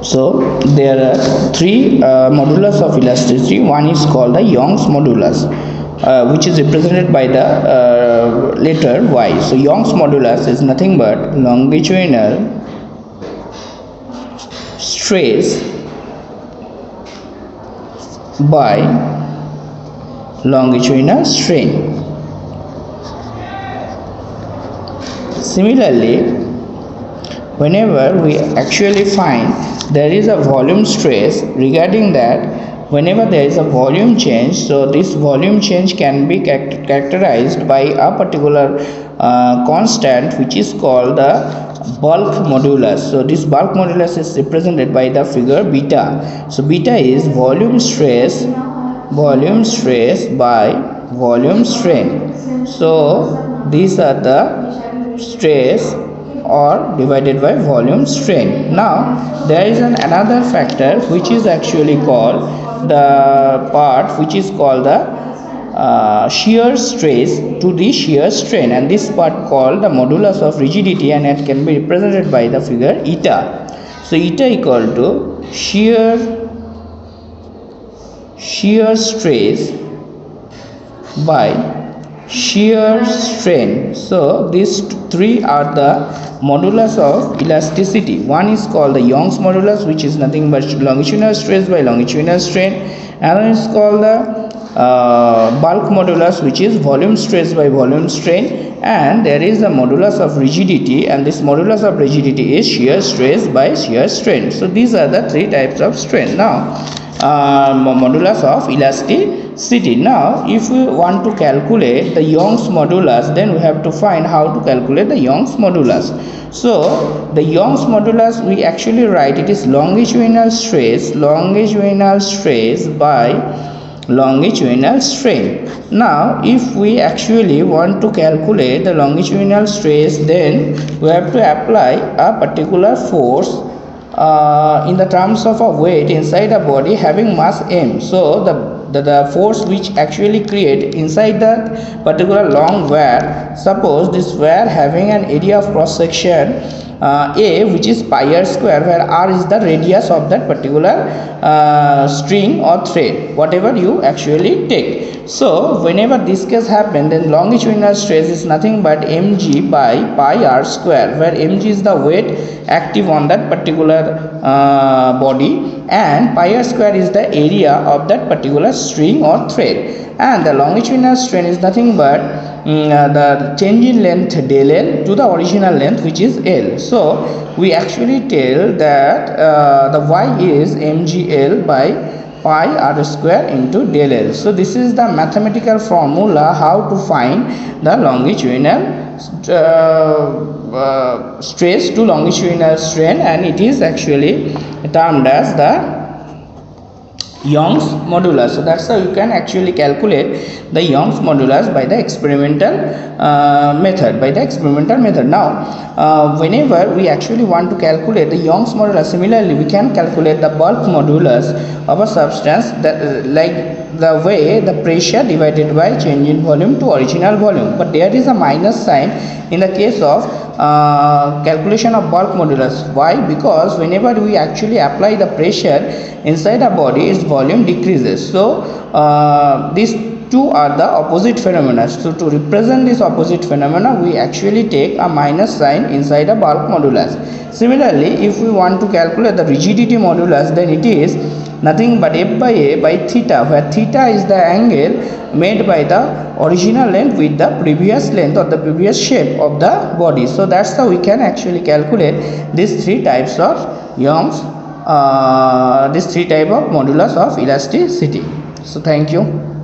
So there are three modulus of elasticity. One is called the Young's modulus, which is represented by the letter Y. So Young's modulus is nothing but longitudinal stress by longitudinal strain. Similarly, whenever we actually find there is a volume stress, regarding that, whenever there is a volume change, so this volume change can be characterized by a particular constant which is called the bulk modulus. So this bulk modulus is represented by the figure beta. So beta is volume stress by volume strain. So these are the stress or divided by volume strain. Now there is another factor which is actually called the part which is called the shear stress to the shear strain, and this part called the modulus of rigidity, and it can be represented by the figure eta. So eta equal to shear stress by shear strain. So these three are the modulus of elasticity. One is called the Young's modulus, which is nothing but longitudinal stress by longitudinal strain. Another is called the bulk modulus, which is volume stress by volume strain. And there is the modulus of rigidity, and this modulus of rigidity is shear stress by shear strain. So these are the three types of strain. Now modulus of elasticity. Now if we want to calculate the Young's modulus, then we have to find how to calculate the Young's modulus. So the Young's modulus, we actually write it is longitudinal stress by longitudinal strain. Now if we actually want to calculate the longitudinal stress, then we have to apply a particular force in the terms of a weight inside a body having mass m. So the force which actually create inside that particular long wire, suppose this wire having an area of cross section a, which is pi r square, where r is the radius of that particular string or thread, whatever you actually take. So whenever this case happen, then longitudinal stress is nothing but mg by pi r square, where mg is the weight active on that particular body, and pi r square is the area of that particular string or thread, and the longitudinal strain is nothing but the change in length del L to the original length, which is L. So we actually tell that the y is mgl by pi r square into del L. So this is the mathematical formula how to find the longitudinal stress to longitudinal strain, and it is actually termed as the Young's modulus. So that's how you can actually calculate the Young's modulus by the experimental method. Now whenever we actually want to calculate the Young's modulus, similarly we can calculate the bulk modulus of a substance, that like the way the pressure divided by change in volume to original volume, but there is a minus sign in the case of calculation of bulk modulus. Why? Because whenever we actually apply the pressure inside a body, its volume decreases. So these two are the opposite phenomena. So to represent this opposite phenomena, we actually take a minus sign inside a bulk modulus. Similarly, if we want to calculate the rigidity modulus, then it is nothing but f by a by theta, where theta is the angle made by the original length with the previous length or the previous shape of the body. So that's how we can actually calculate these three types of Young's this three type of modulus of elasticity. So thank you.